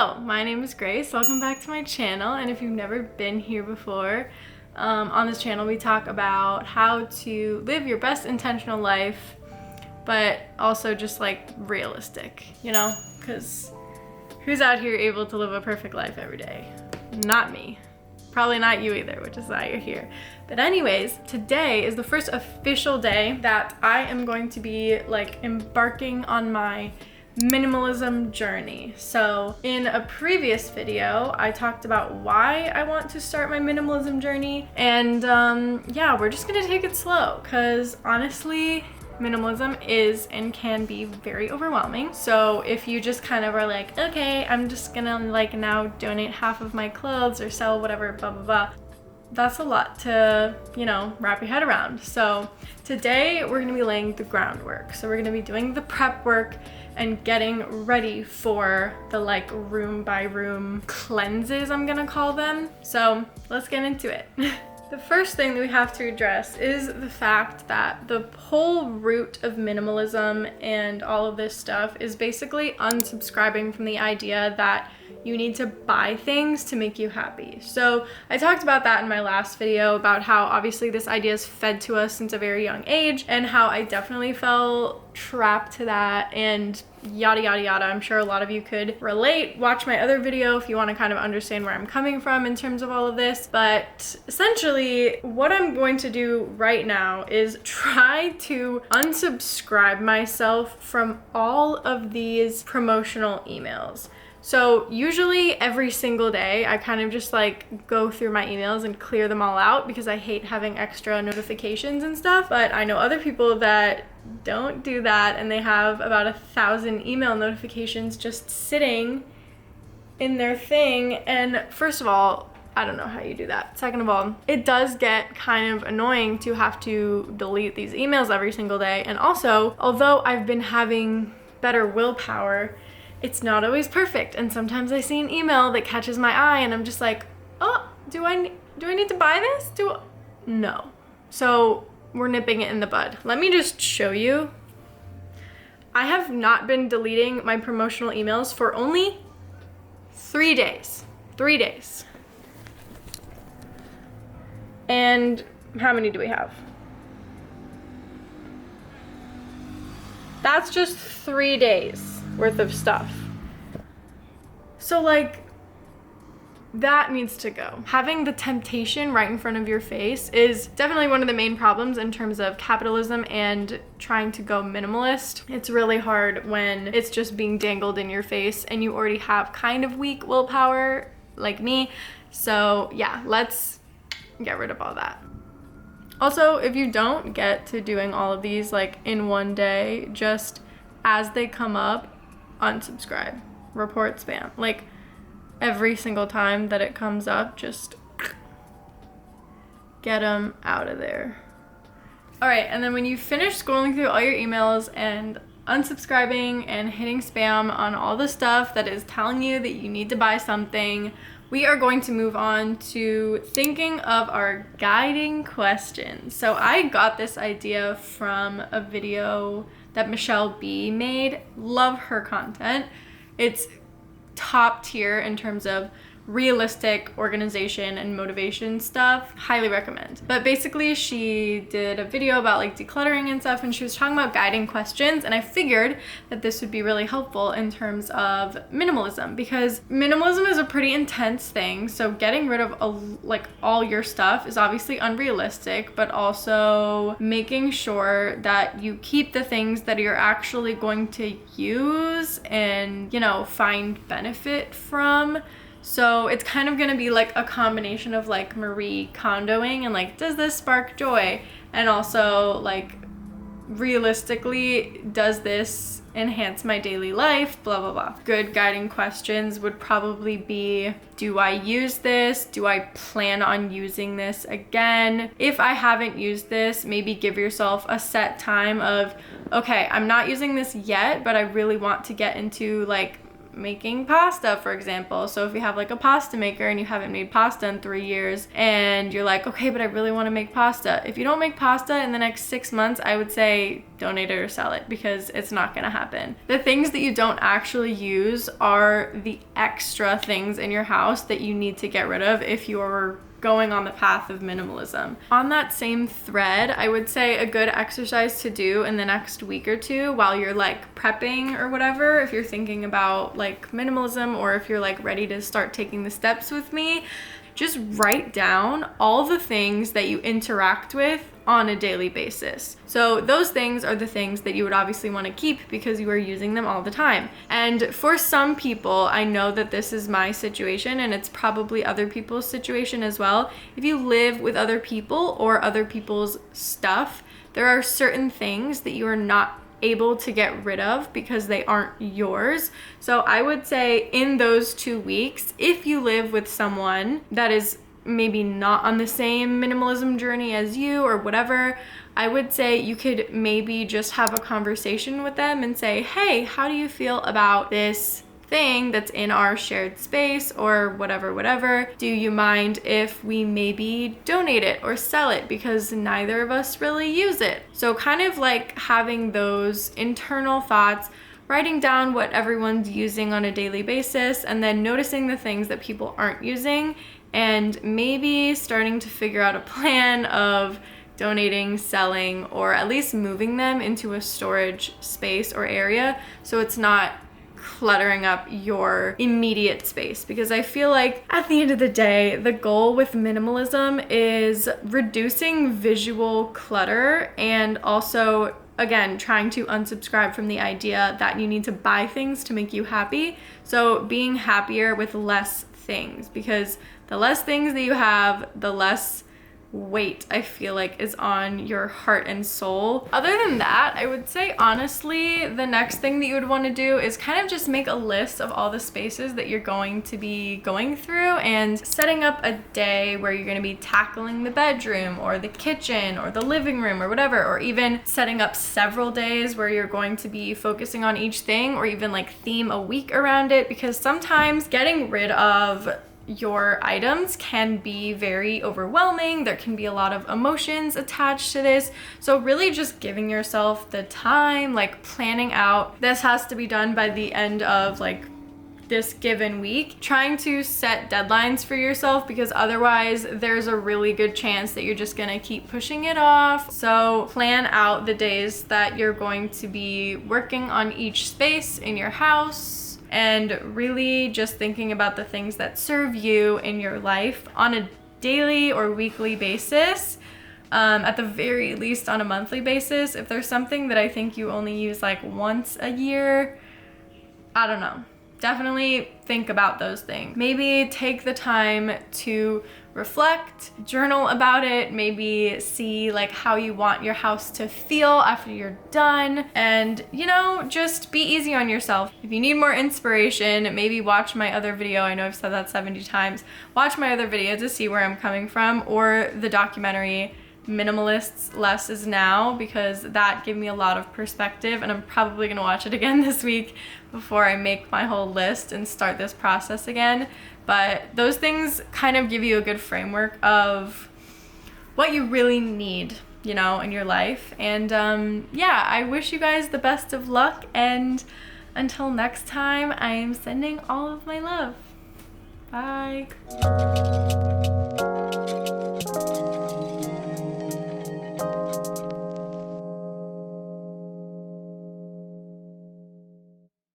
Hello, my name is Grace. Welcome back to my channel. And if you've never been here before, on this channel we talk about how to live your best intentional life, but also just like realistic, you know, because who's out here able to live a perfect life every day? Not me. Probably not you either, which is why you're here. But anyways, today is the first official day that I am going to be like embarking on my minimalism journey. So in a previous video, I talked about why I want to start my minimalism journey. And yeah, we're just gonna take it slow because honestly, minimalism is and can be very overwhelming. So if you just kind of are like, okay, I'm just gonna like now donate half of my clothes or sell whatever, blah, blah, blah. That's a lot to, you know, wrap your head around. So today we're gonna be laying the groundwork. So we're gonna be doing the prep work and getting ready for the like room by room cleanses, I'm gonna call them. So let's get into it. The first thing that we have to address is the fact that the whole root of minimalism and all of this stuff is basically unsubscribing from the idea that you need to buy things to make you happy. So I talked about that in my last video about how obviously this idea is fed to us since a very young age and how I definitely fell trapped to that and yada yada yada. I'm sure a lot of you could relate. Watch my other video if you want to kind of understand where I'm coming from in terms of all of this. But essentially what I'm going to do right now is try to unsubscribe myself from all of these promotional emails. So usually every single day I kind of just like go through my emails and clear them all out because I hate having extra notifications and stuff. But I know other people that don't do that and they have about 1,000 email notifications just sitting in their thing. And first of all, I don't know how you do that. Second of all, it does get kind of annoying to have to delete these emails every single day. And also, although I've been having better willpower, it's not always perfect. And sometimes I see an email that catches my eye and I'm just like, oh, do I need to buy this? No. So we're nipping it in the bud. Let me just show you. I have not been deleting my promotional emails for only 3 days. 3 days. And how many do we have? That's just 3 days worth of stuff. So like, that needs to go. Having the temptation right in front of your face is definitely one of the main problems in terms of capitalism and trying to go minimalist. It's really hard when it's just being dangled in your face and you already have kind of weak willpower like me. So yeah, let's get rid of all that. Also, if you don't get to doing all of these like in one day, just as they come up, unsubscribe, report spam. Like every single time that it comes up, just get them out of there. All right, and then when you finish scrolling through all your emails and unsubscribing and hitting spam on all the stuff that is telling you that you need to buy something, we are going to move on to thinking of our guiding questions. So I got this idea from a video that Michelle B made. Love her content. It's top tier in terms of realistic organization and motivation stuff. Highly recommend. But basically she did a video about like decluttering and stuff, and she was talking about guiding questions, and I figured that this would be really helpful in terms of minimalism because minimalism is a pretty intense thing. So getting rid of like all your stuff is obviously unrealistic, but also making sure that you keep the things that you're actually going to use and, you know, find benefit from. So it's kind of gonna be like a combination of like Marie Kondoing and like, does this spark joy? And also like, realistically, does this enhance my daily life? Blah, blah, blah. Good guiding questions would probably be, do I use this? Do I plan on using this again? If I haven't used this, maybe give yourself a set time of, okay, I'm not using this yet, but I really want to get into like making pasta, for example. So if you have like a pasta maker and you haven't made pasta in 3 years and you're like, okay, but I really want to make pasta. If you don't make pasta in the next 6 months, I would say donate it or sell it, because it's not going to happen. The things that you don't actually use are the extra things in your house that you need to get rid of if you're going on the path of minimalism. On that same thread, I would say a good exercise to do in the next week or two while you're like prepping or whatever, if you're thinking about like minimalism, or if you're like ready to start taking the steps with me, just write down all the things that you interact with on a daily basis. So those things are the things that you would obviously want to keep because you are using them all the time. And for some people, I know that this is my situation and it's probably other people's situation as well. If you live with other people or other people's stuff, there are certain things that you are not able to get rid of because they aren't yours. So I would say in those 2 weeks, if you live with someone that is maybe not on the same minimalism journey as you or whatever, I would say you could maybe just have a conversation with them and say, hey, how do you feel about this thing that's in our shared space or whatever? Do you mind if we maybe donate it or sell it, because neither of us really use it? So kind of like having those internal thoughts, writing down what everyone's using on a daily basis, and then noticing the things that people aren't using, and maybe starting to figure out a plan of donating, selling, or at least moving them into a storage space or area so it's not cluttering up your immediate space. Because I feel like at the end of the day, the goal with minimalism is reducing visual clutter, and also, again, trying to unsubscribe from the idea that you need to buy things to make you happy. So being happier with less things, because the less things that you have, the less weight I feel like is on your heart and soul. Other than that, I would say honestly, the next thing that you would want to do is kind of just make a list of all the spaces that you're going to be going through, and setting up a day where you're going to be tackling the bedroom or the kitchen or the living room or whatever, or even setting up several days where you're going to be focusing on each thing, or even like theme a week around it, because sometimes getting rid of your items can be very overwhelming. There can be a lot of emotions attached to this. So really just giving yourself the time, like planning out, this has to be done by the end of like this given week, trying to set deadlines for yourself, because otherwise there's a really good chance that you're just gonna keep pushing it off. So plan out the days that you're going to be working on each space in your house, and really just thinking about the things that serve you in your life on a daily or weekly basis, at the very least on a monthly basis. If there's something that I think you only use like once a year, I don't know. Definitely think about those things. Maybe take the time to reflect, journal about it, maybe see like how you want your house to feel after you're done, and you know, just be easy on yourself. If you need more inspiration, maybe watch my other video. I know I've said that 70 times. Watch my other video to see where I'm coming from, or the documentary Minimalists Less Is Now, because that gave me a lot of perspective, and I'm probably gonna watch it again this week before I make my whole list and start this process again. But those things kind of give you a good framework of what you really need, you know, in your life. And yeah, I wish you guys the best of luck, and until next time, I am sending all of my love. Bye.